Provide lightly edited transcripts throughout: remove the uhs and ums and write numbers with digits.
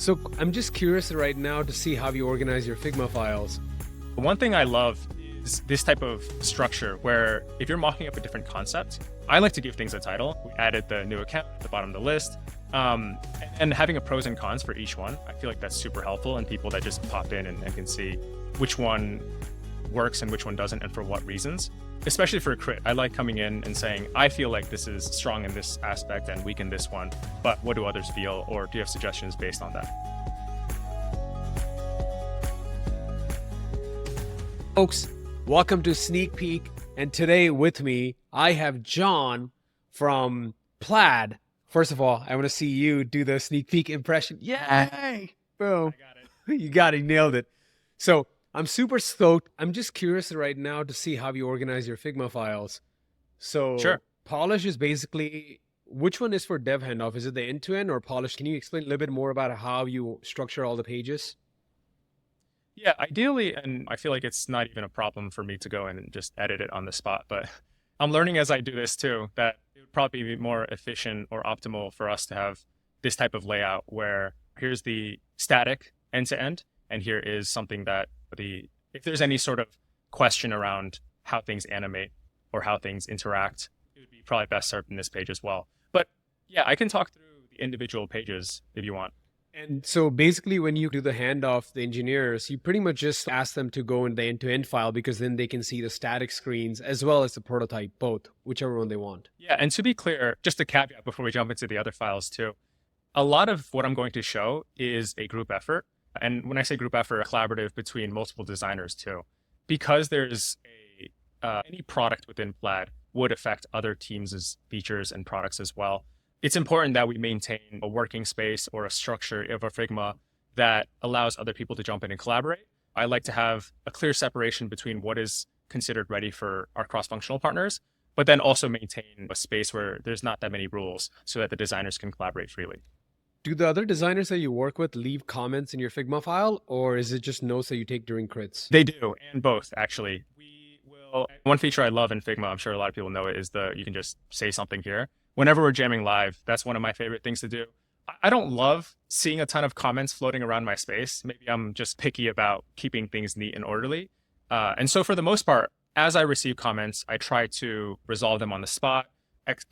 So I'm just curious right now to see how you organize your Figma files. One thing I love is this type of structure where if you're mocking up a different concept, I like to give things a title. We added the new account at the bottom of the list. And having a pros and cons for each one, I feel like that's super helpful, and people that just pop in and can see which one works and which one doesn't and for what reasons. Especially for a crit, I like coming in and saying, I feel like this is strong in this aspect and weak in this one, but what do others feel? Or do you have suggestions based on that? Folks, welcome to Sneak Peek. And today with me, I have John from Plaid. First of all, I want to see you do the sneak peek impression. Yay! Boom. I got it. You got it, nailed it. So I'm super stoked. I'm just curious right now to see how you organize your Figma files. So Sure. Polish is basically, which one is for dev handoff? Is it the end-to-end or Polish? Can you explain a little bit more about how you structure all the pages? Yeah, ideally, and I feel like it's not even a problem for me to go in and just edit it on the spot, but I'm learning as I do this too, that it would probably be more efficient or optimal for us to have this type of layout where here's the static end to end, and here is something that if there's any sort of question around how things animate or how things interact, it would be probably best served in this page as well. But yeah, I can talk through the individual pages if you want. And so basically when you do the handoff, the engineers, you pretty much just ask them to go in the end-to-end file because then they can see the static screens as well as the prototype, both, whichever one they want. Yeah, and to be clear, just a caveat before we jump into the other files too, a lot of what I'm going to show is a group effort. And when I say group effort, a collaborative between multiple designers too, because there's any product within Plaid would affect other teams' features and products as well. It's important that we maintain a working space or a structure of a Figma that allows other people to jump in and collaborate. I like to have a clear separation between what is considered ready for our cross-functional partners, but then also maintain a space where there's not that many rules so that the designers can collaborate freely. Do the other designers that you work with leave comments in your Figma file, or is it just notes that you take during crits? They do, and both, actually. One feature I love in Figma, I'm sure a lot of people know it, is you can just say something here. Whenever we're jamming live, that's one of my favorite things to do. I don't love seeing a ton of comments floating around my space. Maybe I'm just picky about keeping things neat and orderly. And so for the most part, as I receive comments, I try to resolve them on the spot.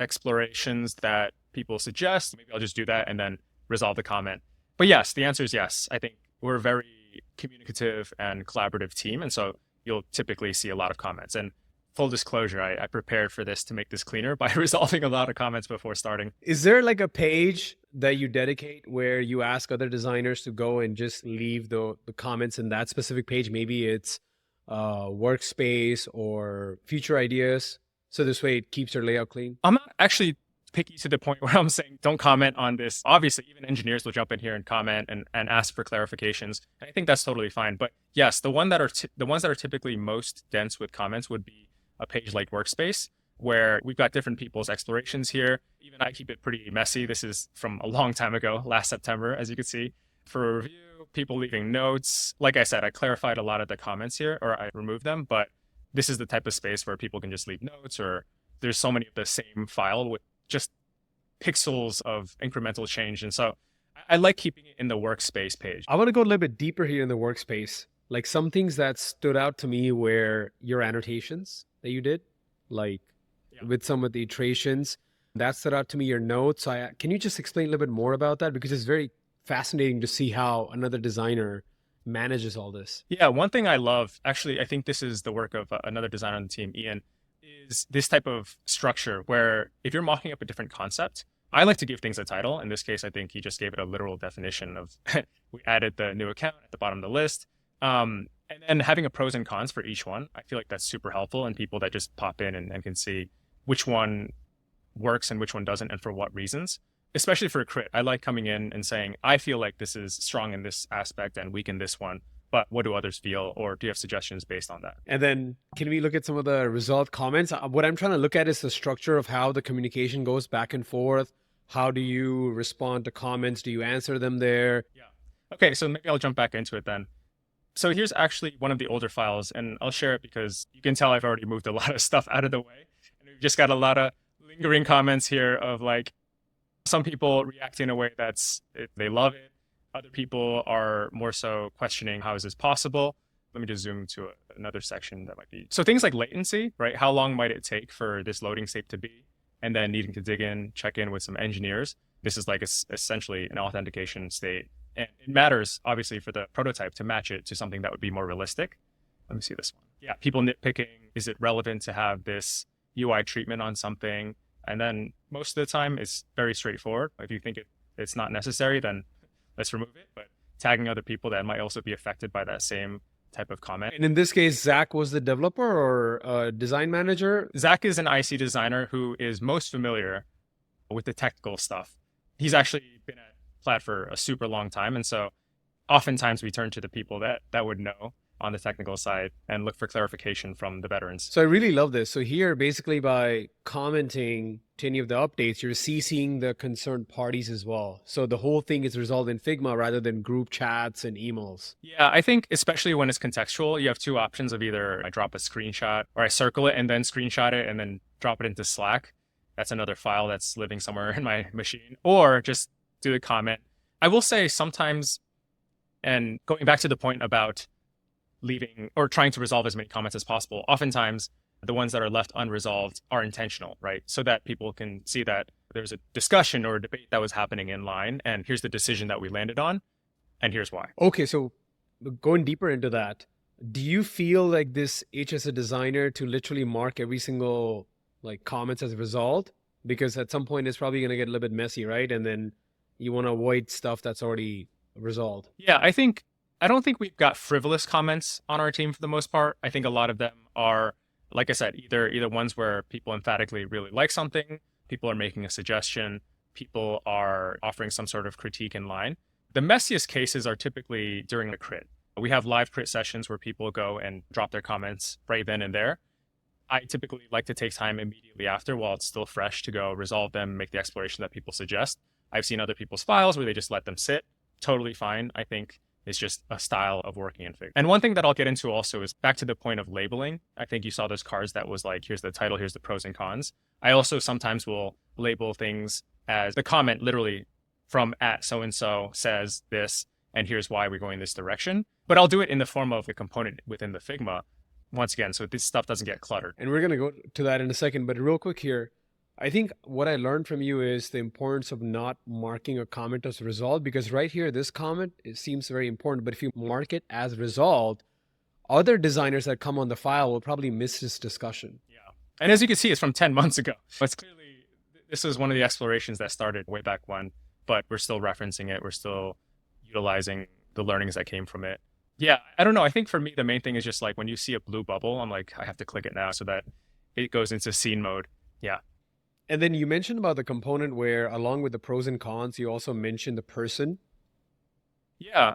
Explorations that people suggest, maybe I'll just do that and then resolve the comment. But yes, the answer is yes. I think we're a very communicative and collaborative team. And so you'll typically see a lot of comments. And full disclosure, I prepared for this to make this cleaner by resolving a lot of comments before starting. Is there like a page that you dedicate where you ask other designers to go and just leave the comments in that specific page? Maybe it's workspace or future ideas. So this way it keeps your layout clean. I'm not actually picky to the point where I'm saying don't comment on this. Obviously, even engineers will jump in here and comment and ask for clarifications. And I think that's totally fine. But yes, the ones that are typically most dense with comments would be a page like Workspace, where we've got different people's explorations here. Even I keep it pretty messy. This is from a long time ago, last September, as you can see. For a review, people leaving notes. Like I said, I clarified a lot of the comments here, or I removed them, but this is the type of space where people can just leave notes, or there's so many of the same file with just pixels of incremental change. And so I like keeping it in the Workspace page. I want to go a little bit deeper here in the Workspace. Like some things that stood out to me were your annotations that you did, like with some of the iterations. That stood out to me, your notes. Can you just explain a little bit more about that? Because it's very fascinating to see how another designer manages all this. Yeah, one thing I love, actually, I think this is the work of another designer on the team, Ian, is this type of structure where if you're mocking up a different concept, I like to give things a title. In this case, I think he just gave it a literal definition of we added the new account at the bottom of the list. And then having a pros and cons for each one, I feel like that's super helpful, and people that just pop in and can see which one works and which one doesn't and for what reasons. Especially for a crit, I like coming in and saying, I feel like this is strong in this aspect and weak in this one, but what do others feel? Or do you have suggestions based on that? And then can we look at some of the result comments? What I'm trying to look at is the structure of how the communication goes back and forth. How do you respond to comments? Do you answer them there? Yeah. Okay, so maybe I'll jump back into it then. So here's actually one of the older files, and I'll share it because you can tell I've already moved a lot of stuff out of the way. And we've just got a lot of lingering comments here of like some people react in a way they love it. Other people are more so questioning, how is this possible? Let me just zoom to another section that might be. So things like latency, right? How long might it take for this loading state to be? And then needing to dig in, check in with some engineers. This is like essentially an authentication state. And it matters, obviously, for the prototype to match it to something that would be more realistic. Let me see this one. Yeah, people nitpicking, is it relevant to have this UI treatment on something? And then most of the time, it's very straightforward. If you think it's not necessary, then let's remove it. But tagging other people that might also be affected by that same type of comment. And in this case, Zach was the developer or design manager? Zach is an IC designer who is most familiar with the technical stuff. He's actually been at Plaid for a super long time. And so oftentimes we turn to the people that would know on the technical side and look for clarification from the veterans. So I really love this. So here, basically by commenting to any of the updates, you're CCing the concerned parties as well. So the whole thing is resolved in Figma rather than group chats and emails. Yeah, I think especially when it's contextual, you have two options of either I drop a screenshot or I circle it and then screenshot it and then drop it into Slack. That's another file that's living somewhere in my machine, or just do the comment. I will say sometimes, and going back to the point about leaving or trying to resolve as many comments as possible, oftentimes the ones that are left unresolved are intentional, right? So that people can see that there's a discussion or a debate that was happening in line, and here's the decision that we landed on, and here's why. Okay, so going deeper into that, do you feel like this as a designer to literally mark every single like comments as resolved? Because at some point it's probably going to get a little bit messy, right? And then you want to avoid stuff that's already resolved. Yeah, I don't think we've got frivolous comments on our team for the most part. I think a lot of them are, like I said, either ones where people emphatically really like something, people are making a suggestion, people are offering some sort of critique in line. The messiest cases are typically during the crit. We have live crit sessions where people go and drop their comments right then and there. I typically like to take time immediately after while it's still fresh to go resolve them, make the exploration that people suggest. I've seen other people's files where they just let them sit. Totally fine. I think it's just a style of working in Figma. And one thing that I'll get into also is back to the point of labeling. I think you saw those cards that was like, here's the title, here's the pros and cons. I also sometimes will label things as the comment literally from @so-and-so says this, and here's why we're going this direction. But I'll do it in the form of a component within the Figma, once again, so this stuff doesn't get cluttered. And we're going to go to that in a second, but real quick here, I think what I learned from you is the importance of not marking a comment as resolved, because right here, this comment, it seems very important, but if you mark it as resolved, other designers that come on the file will probably miss this discussion. Yeah. And as you can see, it's from 10 months ago. But clearly, this was one of the explorations that started way back when, but we're still referencing it. We're still utilizing the learnings that came from it. Yeah, I don't know. I think for me, the main thing is just like when you see a blue bubble, I'm like, I have to click it now so that it goes into scene mode. Yeah. And then you mentioned about the component where along with the pros and cons, you also mentioned the person. Yeah.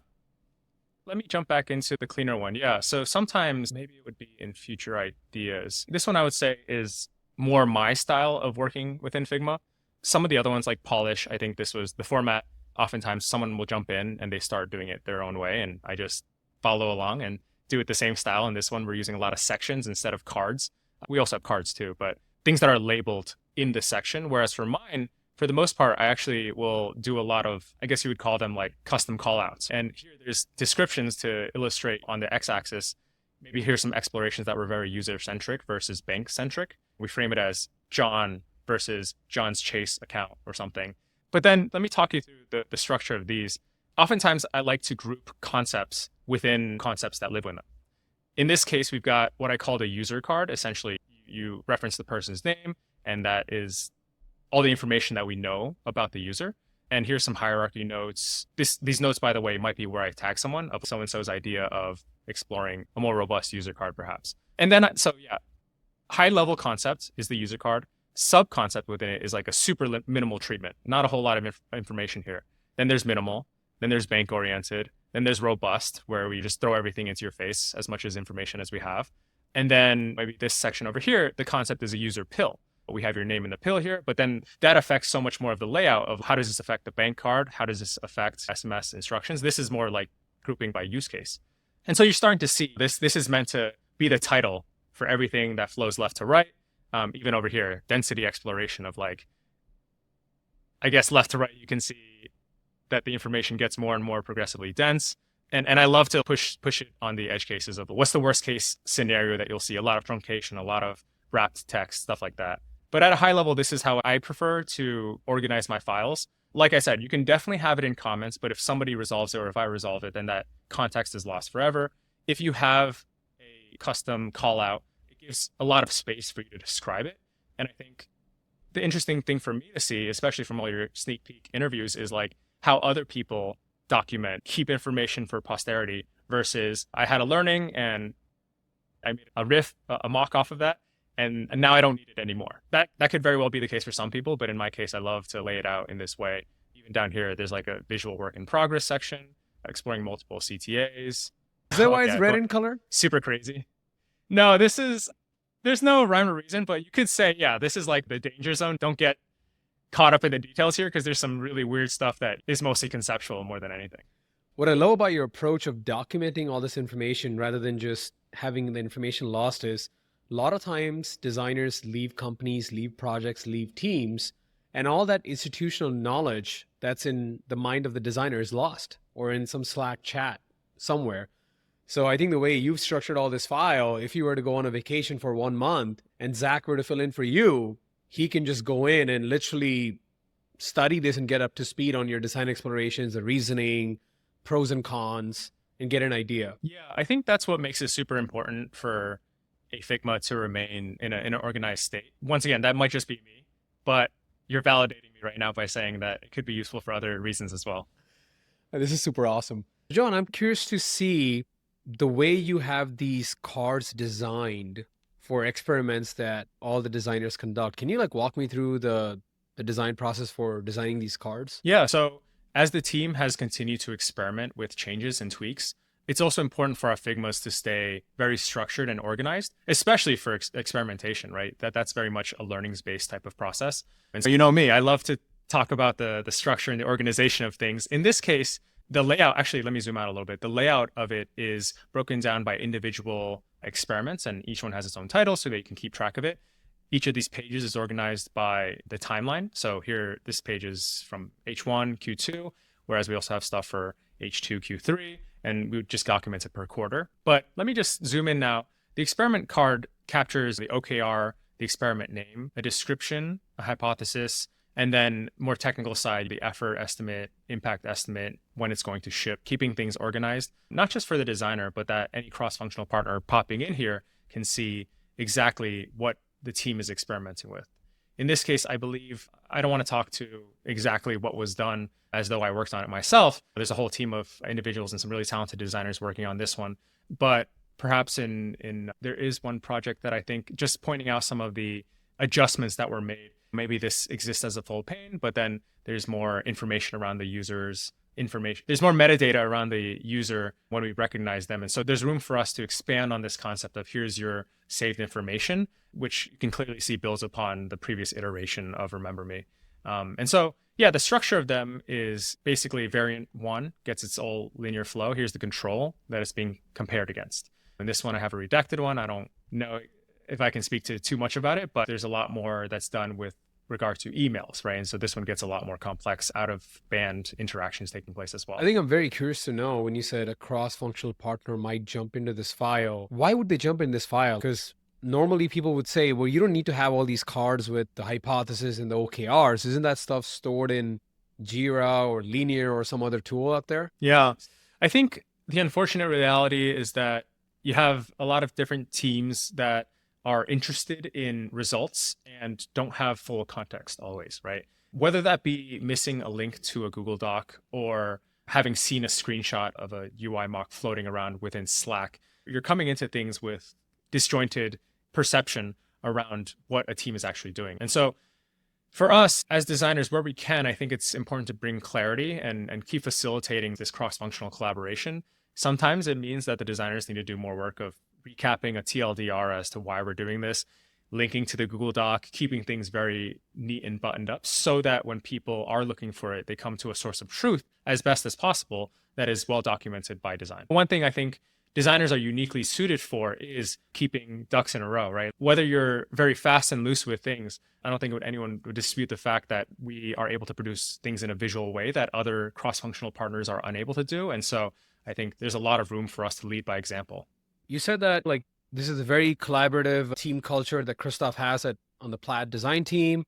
Let me jump back into the cleaner one. Yeah. So sometimes maybe it would be in future ideas. This one I would say is more my style of working within Figma. Some of the other ones like polish, I think this was the format. Oftentimes someone will jump in and they start doing it their own way. And I just follow along and do it the same style. In this one, we're using a lot of sections instead of cards. We also have cards too, but things that are labeled in the section. Whereas for mine, for the most part, I actually will do a lot of, I guess you would call them like custom callouts. And here there's descriptions to illustrate on the x-axis. Maybe here's some explorations that were very user-centric versus bank-centric. We frame it as John versus John's Chase account or something. But then let me talk you through the structure of these. Oftentimes, I like to group concepts within concepts that live with them. In this case, we've got what I called a user card. Essentially, you reference the person's name, and that is all the information that we know about the user. And here's some hierarchy notes. These notes, by the way, might be where I tag someone of so-and-so's idea of exploring a more robust user card, perhaps. And then, high-level concept is the user card. Sub-concept within it is like a super minimal treatment. Not a whole lot of information here. Then there's minimal. Then there's bank-oriented. Then there's robust, where we just throw everything into your face, as much as information as we have. And then maybe this section over here, the concept is a user pill. We have your name in the pill here, but then that affects so much more of the layout of how does this affect the bank card? How does this affect SMS instructions? This is more like grouping by use case. And so you're starting to see this is meant to be the title for everything that flows left to right. Even over here, density exploration of like, I guess left to right, you can see that the information gets more and more progressively dense. And I love to push it on the edge cases of what's the worst case scenario that you'll see, a lot of truncation, a lot of wrapped text, stuff like that. But at a high level, this is how I prefer to organize my files. Like I said, you can definitely have it in comments, but if somebody resolves it or if I resolve it, then that context is lost forever. If you have a custom call out, it gives a lot of space for you to describe it. And I think the interesting thing for me to see, especially from all your sneak peek interviews, is like how other people document, keep information for posterity versus I had a learning and I made a riff, a mock off of that, and now I don't need it anymore. That could very well be the case for some people, but in my case, I love to lay it out in this way. Even down here, there's like a visual work in progress section, exploring multiple CTAs. Is that why it's red in color? Super crazy. No, there's no rhyme or reason, but you could say, yeah, this is like the danger zone. Don't get caught up in the details here because there's some really weird stuff that is mostly conceptual more than anything. What I love about your approach of documenting all this information rather than just having the information lost is a lot of times designers leave companies, leave projects, leave teams, and all that institutional knowledge that's in the mind of the designer is lost or in some Slack chat somewhere. So I think the way you've structured all this file, if you were to go on a vacation for 1 month and Zach were to fill in for you, he can just go in and literally study this and get up to speed on your design explorations, the reasoning, pros and cons, and get an idea. Yeah, I think that's what makes it super important for a Figma to remain in an organized state. Once again, that might just be me, but you're validating me right now by saying that it could be useful for other reasons as well. This is super awesome. John, I'm curious to see the way you have these cards designed for experiments that all the designers conduct. Can you like walk me through the design process for designing these cards? Yeah, so as the team has continued to experiment with changes and tweaks, it's also important for our Figmas to stay very structured and organized, especially for experimentation, right? That's very much a learnings-based type of process. And so you know me, I love to talk about the structure and the organization of things. In this case, the layout, actually, let me zoom out a little bit. The layout of it is broken down by individual experiments, and each one has its own title so that you can keep track of it. Each of these pages is organized by the timeline. So here, this page is from H1, Q2, whereas we also have stuff for H2, Q3, and we just document it per quarter. But let me just zoom in now. The experiment card captures the OKR, the experiment name, a description, a hypothesis, and then more technical side, the effort estimate, impact estimate, when it's going to ship, keeping things organized, not just for the designer, but that any cross-functional partner popping in here can see exactly what the team is experimenting with. In this case, I believe, I don't want to talk to exactly what was done as though I worked on it myself. There's a whole team of individuals and some really talented designers working on this one. But perhaps there is one project that I think just pointing out some of the adjustments that were made. Maybe this exists as a full pane, but then there's more information around the user's information. There's more metadata around the user when we recognize them. And so there's room for us to expand on this concept of here's your saved information, which you can clearly see builds upon the previous iteration of Remember Me. And so, yeah, the structure of them is basically variant 1 gets its own linear flow. Here's the control that it's being compared against. In this one, I have a redacted one. I don't know if I can speak to too much about it, but there's a lot more that's done with regard to emails, right? And so this one gets a lot more complex out of band interactions taking place as well. I think I'm very curious to know when you said a cross-functional partner might jump into this file. Why would they jump in this file? Because normally people would say, well, you don't need to have all these cards with the hypothesis and the OKRs. Isn't that stuff stored in Jira or Linear or some other tool out there? Yeah, I think the unfortunate reality is that you have a lot of different teams that are interested in results and don't have full context always, right? Whether that be missing a link to a Google Doc or having seen a screenshot of a UI mock floating around within Slack, you're coming into things with disjointed perception around what a team is actually doing. And so for us as designers, where we can, I think it's important to bring clarity and keep facilitating this cross-functional collaboration. Sometimes it means that the designers need to do more work of recapping a TLDR as to why we're doing this, linking to the Google Doc, keeping things very neat and buttoned up so that when people are looking for it, they come to a source of truth as best as possible that is well documented by design. One thing I think designers are uniquely suited for is keeping ducks in a row, right? Whether you're very fast and loose with things, I don't think anyone would dispute the fact that we are able to produce things in a visual way that other cross-functional partners are unable to do. And so I think there's a lot of room for us to lead by example. You said that like this is a very collaborative team culture that Christoph has on the Plaid design team,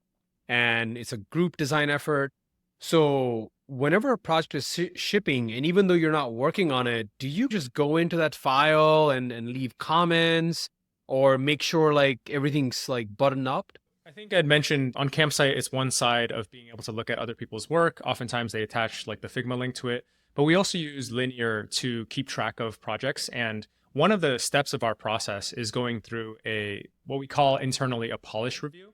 and it's a group design effort. So whenever a project is shipping, and even though you're not working on it, do you just go into that file and leave comments or make sure like everything's like buttoned up? I think I'd mentioned on Campsite, it's one side of being able to look at other people's work. Oftentimes they attach like the Figma link to it, but we also use Linear to keep track of projects. And one of the steps of our process is going through what we call internally a polish review.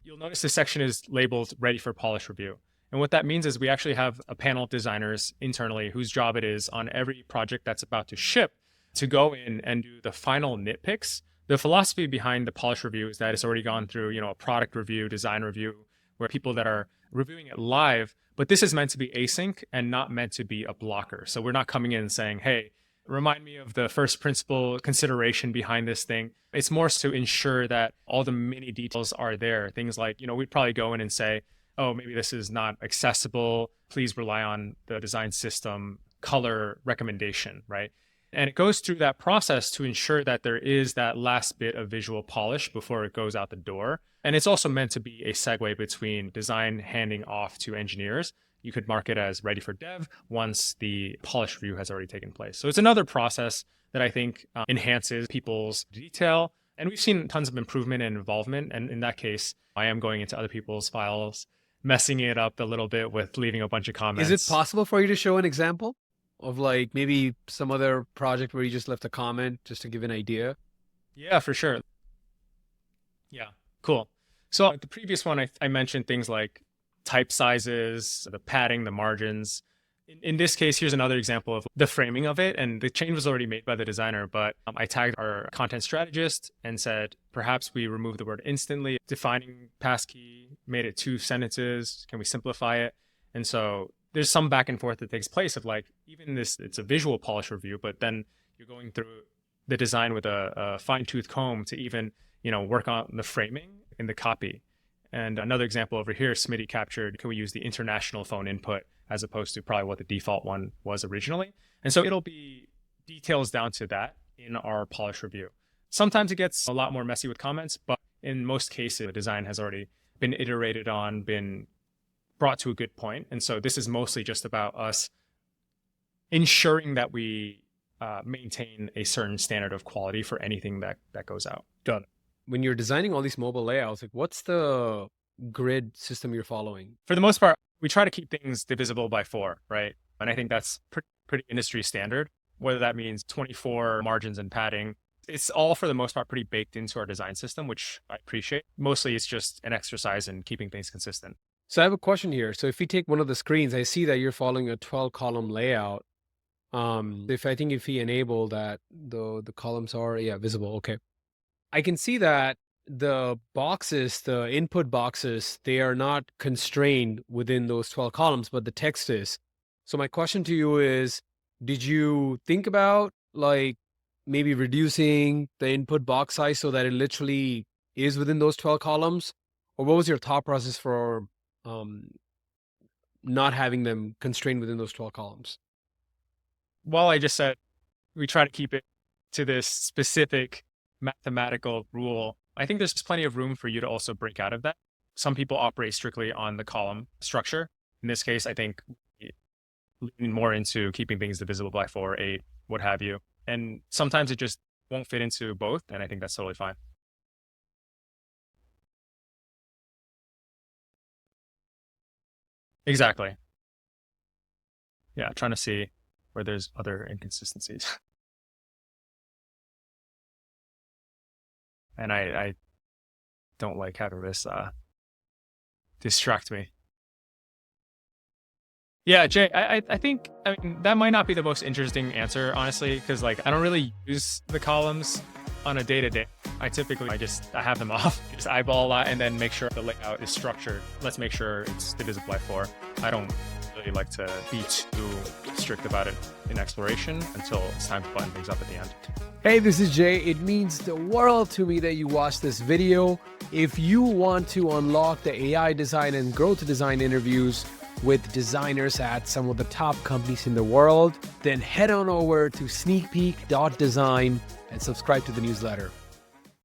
You'll notice this section is labeled ready for polish review. And what that means is we actually have a panel of designers internally whose job it is on every project that's about to ship to go in and do the final nitpicks. The philosophy behind the polish review is that it's already gone through, a product review, design review, where people that are reviewing it live, but this is meant to be async and not meant to be a blocker. So we're not coming in and saying, hey, remind me of the first principle consideration behind this thing. It's more to ensure that all the mini details are there. Things like, we'd probably go in and say, oh, maybe this is not accessible. Please rely on the design system color recommendation, right? And it goes through that process to ensure that there is that last bit of visual polish before it goes out the door. And it's also meant to be a segue between design handing off to engineers. You could mark it as ready for dev once the polish review has already taken place. So it's another process that I think enhances people's detail. And we've seen tons of improvement and involvement. And in that case, I am going into other people's files, messing it up a little bit with leaving a bunch of comments. Is it possible for you to show an example of like maybe some other project where you just left a comment just to give an idea? Yeah, for sure. Yeah, cool. So the previous one, I mentioned things like type sizes, the padding, the margins. In this case, here's another example of the framing of it. And the change was already made by the designer, but I tagged our content strategist and said, perhaps we remove the word instantly. Defining passkey, made it 2 sentences. Can we simplify it? And so there's some back and forth that takes place of like, even this, it's a visual polish review, but then you're going through the design with a fine-tooth comb to even, work on the framing in the copy. And another example over here, Smitty captured, can we use the international phone input as opposed to probably what the default one was originally? And so it'll be details down to that in our polish review. Sometimes it gets a lot more messy with comments, but in most cases, the design has already been iterated on, been brought to a good point. And so this is mostly just about us ensuring that we maintain a certain standard of quality for anything that goes out. Got it. When you're designing all these mobile layouts, like what's the grid system you're following? For the most part, we try to keep things divisible by 4, right? And I think that's pretty industry standard, whether that means 24 margins and padding. It's all, for the most part, pretty baked into our design system, which I appreciate. Mostly it's just an exercise in keeping things consistent. So I have a question here. So if we take one of the screens, I see that you're following a 12-column layout. If we enable that, the columns are, visible. Okay. I can see that the boxes, the input boxes, they are not constrained within those 12 columns, but the text is. So my question to you is, did you think about like maybe reducing the input box size so that it literally is within those 12 columns? Or what was your thought process for not having them constrained within those 12 columns? Well, I just said we try to keep it to this specific mathematical rule. I think there's plenty of room for you to also break out of that. Some people operate strictly on the column structure. In this case, I think lean more into keeping things divisible by 4, 8, what have you. And sometimes it just won't fit into both, and I think that's totally fine. Exactly. Yeah, trying to see where there's other inconsistencies. And I don't like having this distract me. Yeah, Jay, I think, that might not be the most interesting answer, honestly, because like I don't really use the columns on a day-to-day. I have them off, just eyeball a lot and then make sure the layout is structured. Let's make sure it's divisible by 4. I don't really really like to be too strict about it in exploration until it's time to button things up at the end. Hey, this is Jay. It means the world to me that you watched this video. If you want to unlock the AI design and growth design interviews with designers at some of the top companies in the world, then head on over to sneakpeek.design and subscribe to the newsletter.